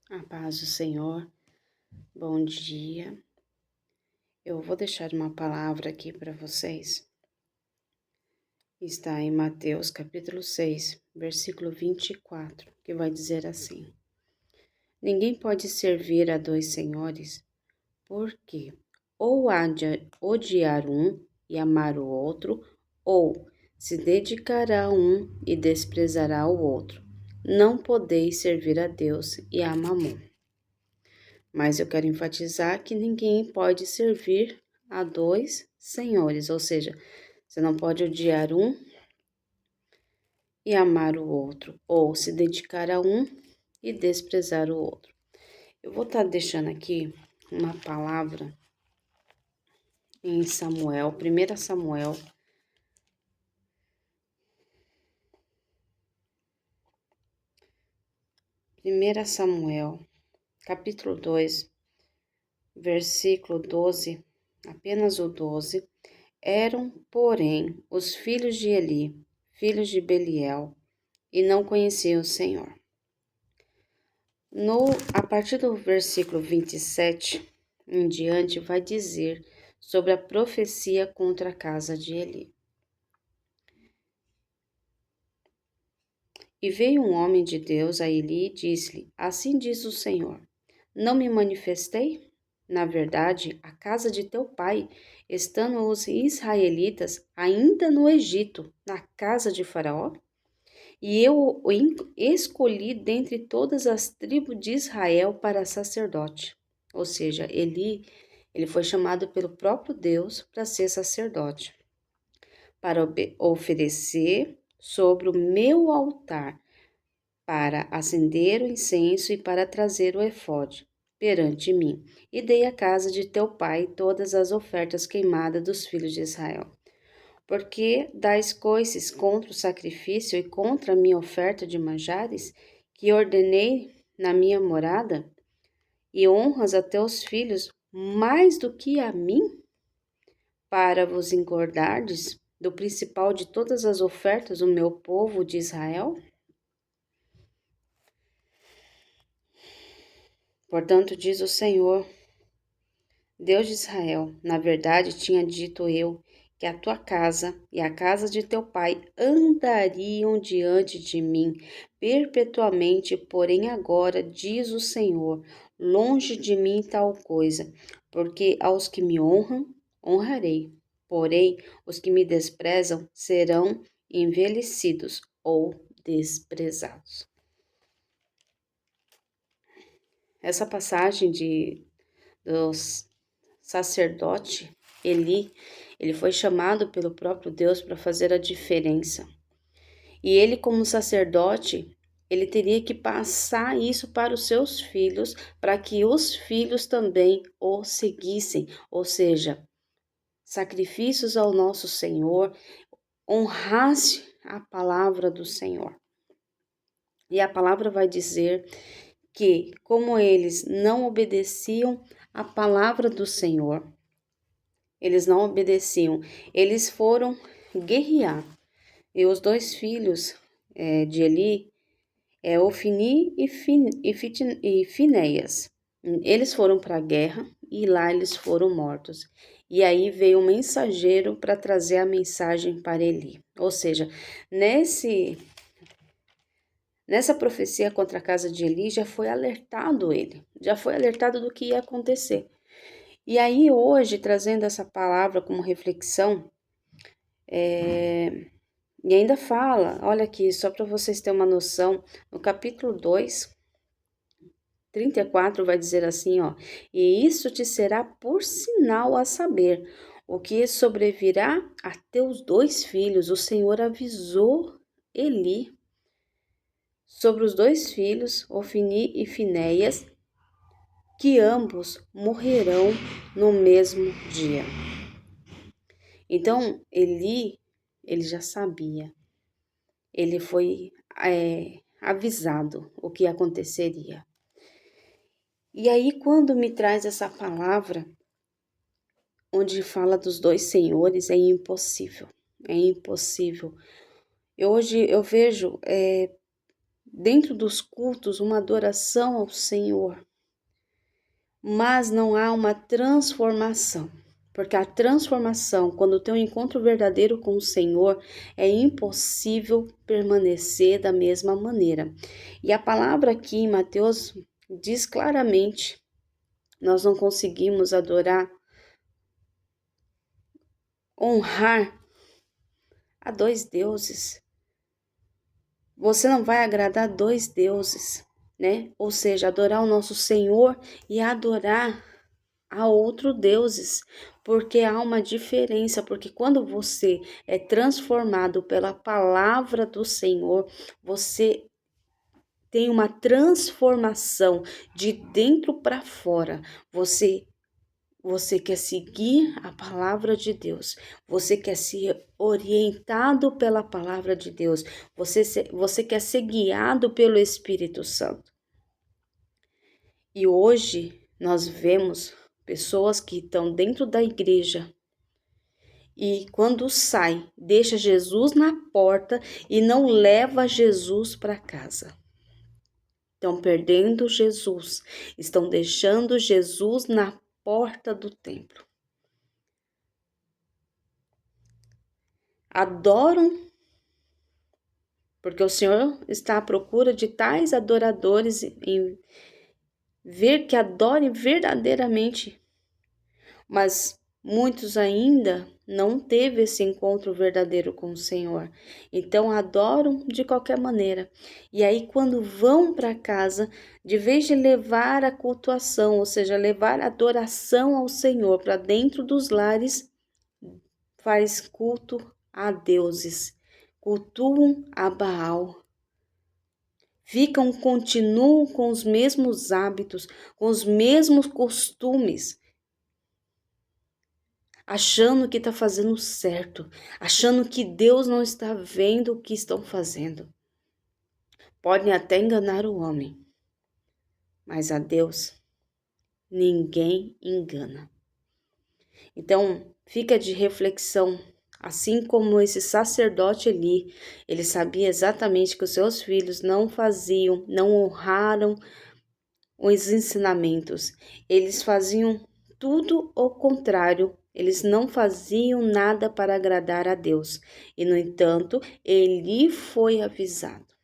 A paz do Senhor, bom dia. Eu vou deixar uma palavra aqui para vocês. Está em Mateus capítulo 6, versículo 24, que vai dizer assim: Ninguém pode servir a dois senhores, porque ou há de odiar um e amar o outro, ou se dedicará a um e desprezará o outro. Não podeis servir a Deus e a Mamon. Mas eu quero enfatizar que ninguém pode servir a dois senhores, ou seja, você não pode odiar um e amar o outro, ou se dedicar a um e desprezar o outro. Eu vou estar deixando aqui uma palavra em Samuel, 1 Samuel, capítulo 2, versículo 12, apenas o 12. Eram, porém, os filhos de Eli, filhos de Beliel, e não conheciam o Senhor. A partir do versículo 27 em diante, vai dizer sobre a profecia contra a casa de Eli. E veio um homem de Deus a Eli e disse-lhe: Assim diz o Senhor: Não me manifestei? Na verdade, a casa de teu pai, estando os israelitas ainda no Egito, na casa de Faraó? E eu o escolhi dentre todas as tribos de Israel para sacerdote. Ou seja, ele foi chamado pelo próprio Deus para ser sacerdote, para oferecer sobre o meu altar, para acender o incenso e para trazer o efode perante mim. E dei à casa de teu pai todas as ofertas queimadas dos filhos de Israel. Porque dais coices contra o sacrifício e contra a minha oferta de manjares, que ordenei na minha morada, e honras a teus filhos mais do que a mim, para vos engordardes do principal de todas as ofertas do meu povo de Israel? Portanto, diz o Senhor, Deus de Israel, na verdade tinha dito eu, que a tua casa e a casa de teu pai andariam diante de mim perpetuamente, porém agora, diz o Senhor, longe de mim tal coisa, porque aos que me honram, honrarei, porém os que me desprezam serão envelhecidos ou desprezados. Essa passagem dos sacerdote Eli, ele foi chamado pelo próprio Deus para fazer a diferença. E ele, como sacerdote, ele teria que passar isso para os seus filhos, para que os filhos também o seguissem, ou seja, sacrifícios ao nosso Senhor, honrasse a palavra do Senhor. E a palavra vai dizer que, como eles não obedeciam à palavra do Senhor, eles não obedeciam, eles foram guerrear. E os dois filhos de Eli, Ofni e Finéias, eles foram para a guerra e lá eles foram mortos. E aí veio um mensageiro para trazer a mensagem para Eli. Ou seja, nessa profecia contra a casa de Eli já foi alertado ele, já foi alertado do que ia acontecer. E aí hoje, trazendo essa palavra como reflexão, e ainda fala, olha aqui, só para vocês terem uma noção, no capítulo 2, 34 vai dizer assim, ó, e isso te será por sinal a saber, o que sobrevirá a teus dois filhos, o Senhor avisou Eli sobre os dois filhos, Ofni e Finéias, que ambos morrerão no mesmo dia. Então, ele já sabia, ele foi avisado o que aconteceria. E aí, quando me traz essa palavra, onde fala dos dois senhores, é impossível, é impossível. Hoje eu vejo dentro dos cultos uma adoração ao Senhor, mas não há uma transformação. Porque a transformação, quando tem um encontro verdadeiro com o Senhor, é impossível permanecer da mesma maneira. E a palavra aqui em Mateus diz claramente: nós não conseguimos adorar, honrar a dois deuses. Você não vai agradar dois deuses, né? Ou seja, adorar o nosso Senhor e adorar a outros deuses, porque há uma diferença, porque quando você é transformado pela palavra do Senhor, você tem uma transformação de dentro para fora. Você quer seguir a palavra de Deus, você quer ser orientado pela palavra de Deus, você quer ser guiado pelo Espírito Santo. E hoje nós vemos pessoas que estão dentro da igreja e quando sai, deixa Jesus na porta e não leva Jesus para casa. Estão perdendo Jesus, estão deixando Jesus na porta do templo. Adoram, porque o Senhor está à procura de tais adoradores em ver que adorem verdadeiramente, mas muitos ainda não teve esse encontro verdadeiro com o Senhor, então adoram de qualquer maneira. E aí quando vão para casa, de vez de levar a cultuação, ou seja, levar a adoração ao Senhor para dentro dos lares, faz culto a deuses, cultuam a Baal. Continuam com os mesmos hábitos, com os mesmos costumes, achando que está fazendo certo, achando que Deus não está vendo o que estão fazendo. Podem até enganar o homem, mas a Deus ninguém engana. Então, fica de reflexão, assim como esse sacerdote ali, ele sabia exatamente que os seus filhos não faziam, não honraram os ensinamentos, eles faziam tudo o contrário, eles não faziam nada para agradar a Deus. E, no entanto, ele foi avisado.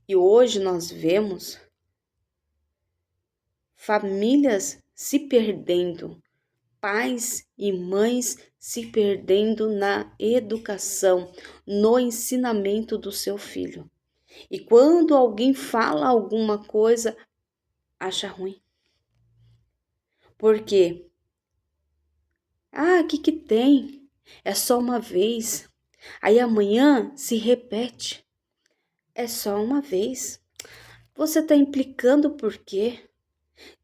E hoje nós vemos famílias se perdendo, pais e mães se perdendo na educação, no ensinamento do seu filho. E quando alguém fala alguma coisa, acha ruim. Por quê? Ah, o que tem? É só uma vez. Aí amanhã se repete. É só uma vez. Você está implicando por quê?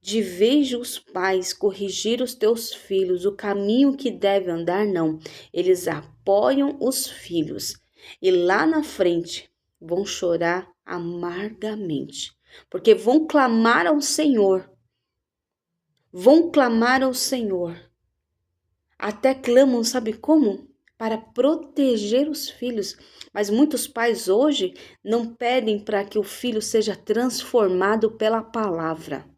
De vez de os pais corrigir os teus filhos o caminho que deve andar, não. Eles apoiam os filhos e lá na frente vão chorar amargamente, porque vão clamar ao Senhor. Vão clamar ao Senhor. Até clamam, sabe como? Para proteger os filhos. Mas muitos pais hoje não pedem para que o filho seja transformado pela palavra.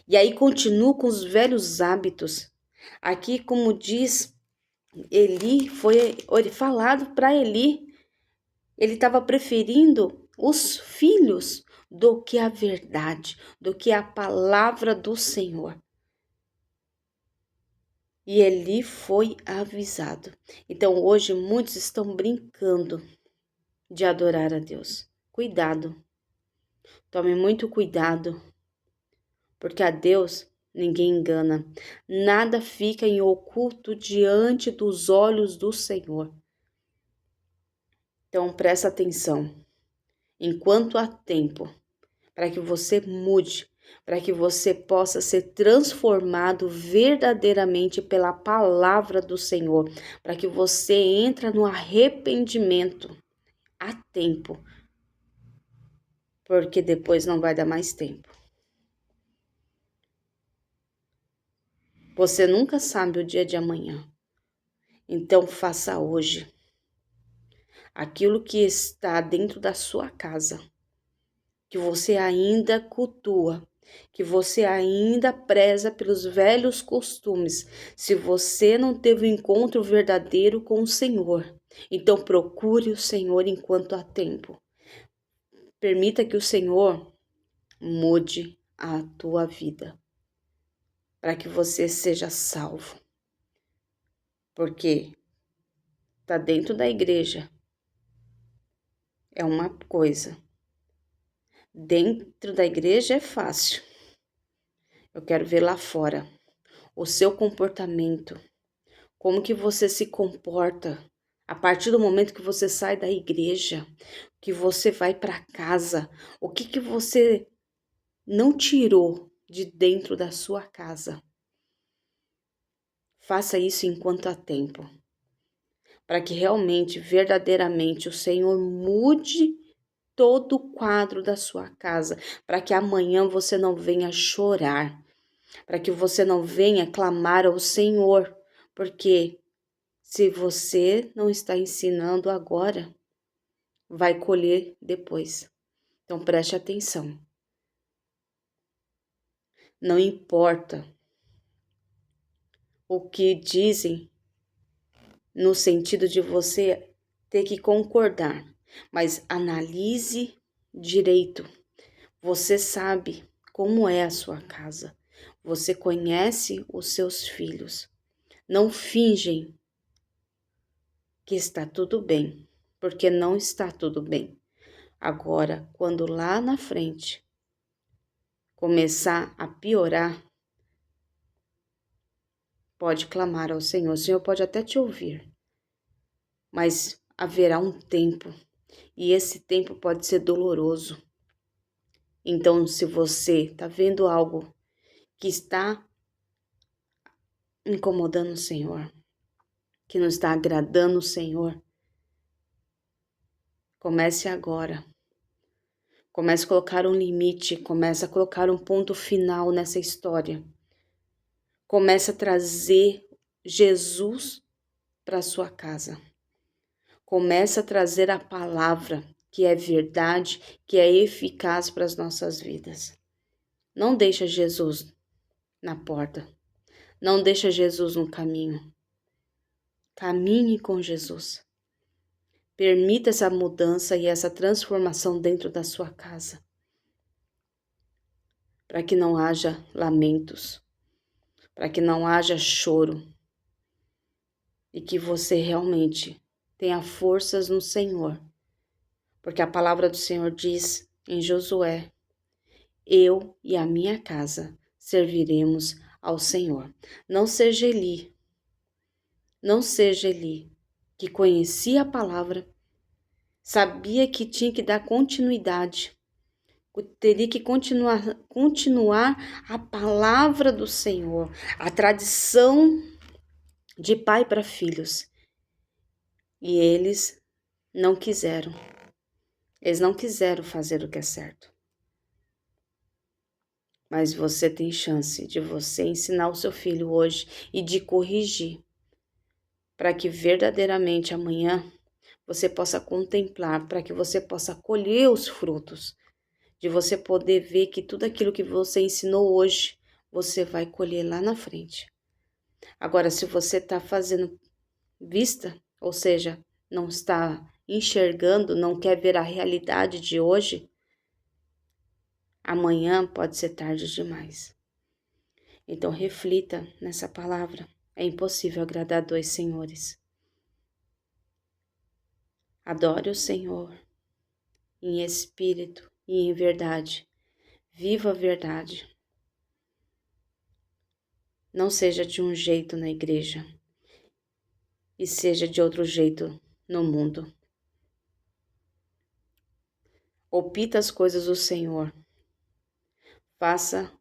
E aí continuam com os velhos hábitos. Aqui, como diz Eli, foi falado para Eli, ele estava preferindo os filhos do que a verdade, do que a palavra do Senhor. E Eli foi avisado. Então hoje muitos estão brincando de adorar a Deus. Cuidado. Tome muito cuidado. Porque a Deus ninguém engana. Nada fica em oculto diante dos olhos do Senhor. Então presta atenção. Enquanto há tempo, para que você mude, para que você possa ser transformado verdadeiramente pela palavra do Senhor, para que você entre no arrependimento a tempo, porque depois não vai dar mais tempo. Você nunca sabe o dia de amanhã, então faça hoje. aquilo que está dentro da sua casa, que você ainda cultua, que você ainda preza pelos velhos costumes, se você não teve um encontro verdadeiro com o Senhor, então procure o Senhor enquanto há tempo. Permita que o Senhor mude a tua vida, para que você seja salvo. Porque tá dentro da igreja é uma coisa. Dentro da igreja é fácil. Eu quero ver lá fora o seu comportamento, como que você se comporta a partir do momento que você sai da igreja, que você vai para casa, o que que você não tirou de dentro da sua casa. Faça isso enquanto há tempo, para que realmente, verdadeiramente, o Senhor mude todo o quadro da sua casa, para que amanhã você não venha chorar, para que você não venha clamar ao Senhor, porque se você não está ensinando agora, vai colher depois. Então preste atenção. Não importa o que dizem no sentido de você ter que concordar, mas analise direito. Você sabe como é a sua casa. Você conhece os seus filhos. Não fingem que está tudo bem, porque não está tudo bem. Agora, quando lá na frente começar a piorar, pode clamar ao Senhor. O Senhor pode até te ouvir, mas haverá um tempo, e esse tempo pode ser doloroso. Então, se você está vendo algo que está incomodando o Senhor, que não está agradando o Senhor, comece agora. Comece a colocar um limite, comece a colocar um ponto final nessa história. Comece a trazer Jesus para sua casa. Comece a trazer a palavra que é verdade, que é eficaz para as nossas vidas. Não deixa Jesus na porta. Não deixa Jesus no caminho. Caminhe com Jesus. Permita essa mudança e essa transformação dentro da sua casa. Para que não haja lamentos. Para que não haja choro. E que você realmente tenha forças no Senhor. Porque a palavra do Senhor diz em Josué: eu e a minha casa serviremos ao Senhor. Não seja Eli, que conhecia a palavra, sabia que tinha que dar continuidade, teria que continuar a palavra do Senhor, a tradição de pai para filhos. E eles não quiseram fazer o que é certo. Mas você tem chance de você ensinar o seu filho hoje e de corrigir, para que verdadeiramente amanhã você possa contemplar, para que você possa colher os frutos, de você poder ver que tudo aquilo que você ensinou hoje, você vai colher lá na frente. Agora, se você está fazendo vista, ou seja, não está enxergando, não quer ver a realidade de hoje, amanhã pode ser tarde demais. Então reflita nessa palavra. É impossível agradar dois senhores. Adore o Senhor em espírito e em verdade. Viva a verdade. Não seja de um jeito na igreja e seja de outro jeito no mundo. Opita as coisas do Senhor. Faça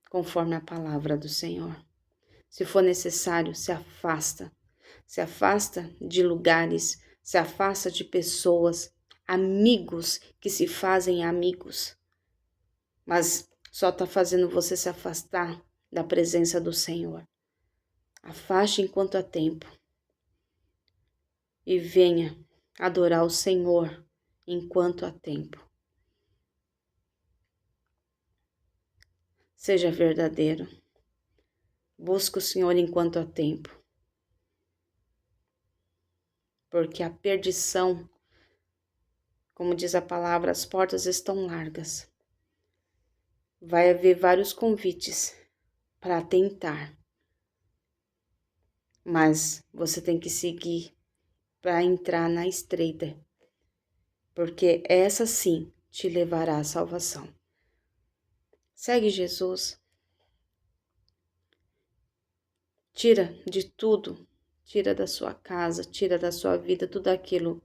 conforme a palavra do Senhor. Se for necessário, se afasta. Se afasta de lugares, se afasta de pessoas, amigos que se fazem amigos, mas só está fazendo você se afastar da presença do Senhor. Afaste enquanto há tempo e venha adorar o Senhor enquanto há tempo. Seja verdadeiro. Busque o Senhor enquanto há tempo. Porque a perdição, como diz a palavra, as portas estão largas. Vai haver vários convites para tentar. Mas você tem que seguir para entrar na estreita. Porque essa sim te levará à salvação. Segue Jesus. Tira de tudo, tira da sua casa, tira da sua vida tudo aquilo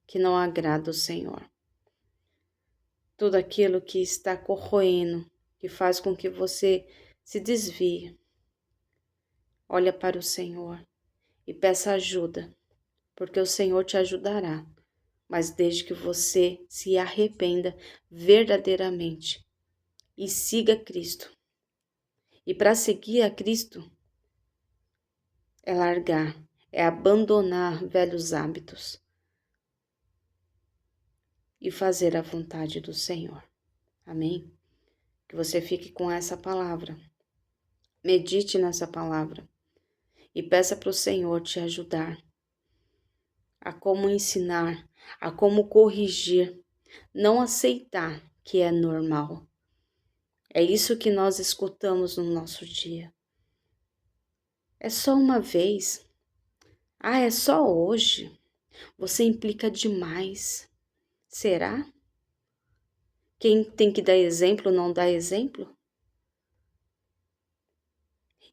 que não agrada o Senhor. Tudo aquilo que está corroendo, que faz com que você se desvie. Olha para o Senhor e peça ajuda, porque o Senhor te ajudará, mas desde que você se arrependa verdadeiramente e siga Cristo. E para seguir a Cristo, é largar, é abandonar velhos hábitos e fazer a vontade do Senhor. Amém? Que você fique com essa palavra. Medite nessa palavra e peça para o Senhor te ajudar a como ensinar, a como corrigir, não aceitar que é normal. É isso que nós escutamos no nosso dia. É só uma vez. Ah, é só hoje. Você implica demais. Será? Quem tem que dar exemplo não dá exemplo?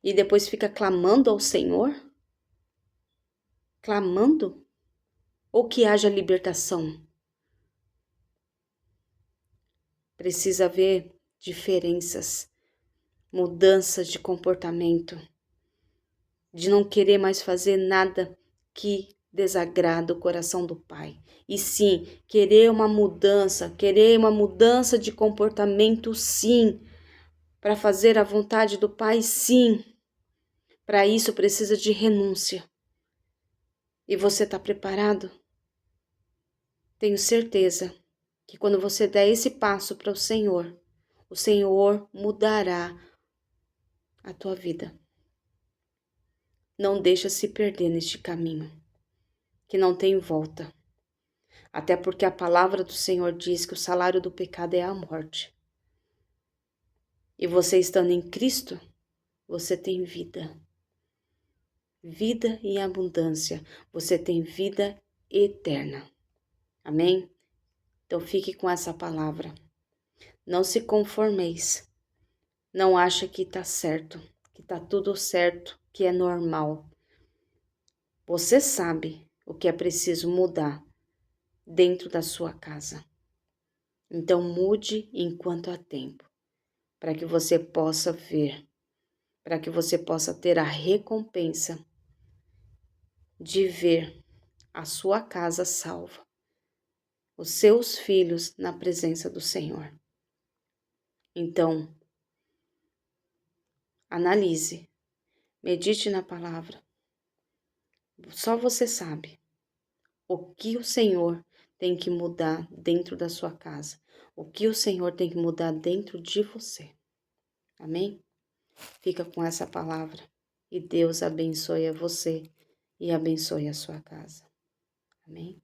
E depois fica clamando ao Senhor? Clamando? Ou que haja libertação? Precisa haver diferenças, mudanças de comportamento, de não querer mais fazer nada que desagrada o coração do Pai. E sim, querer uma mudança de comportamento, sim, para fazer a vontade do Pai, sim. Para isso precisa de renúncia. E você está preparado? Tenho certeza que quando você der esse passo para o Senhor mudará a tua vida. Não deixa se perder neste caminho, que não tem volta. Até porque a palavra do Senhor diz que o salário do pecado é a morte. E você estando em Cristo, você tem vida. Vida em abundância. Você tem vida eterna. Amém? Então fique com essa palavra. Não se conformeis. Não acha que está certo, que está tudo certo, que é normal. Você sabe o que é preciso mudar dentro da sua casa. Então mude enquanto há tempo, para que você possa ver, para que você possa ter a recompensa de ver a sua casa salva, os seus filhos na presença do Senhor. Então, analise, medite na palavra. Só você sabe o que o Senhor tem que mudar dentro da sua casa, o que o Senhor tem que mudar dentro de você. Amém? Fica com essa palavra e Deus abençoe a você e abençoe a sua casa. Amém?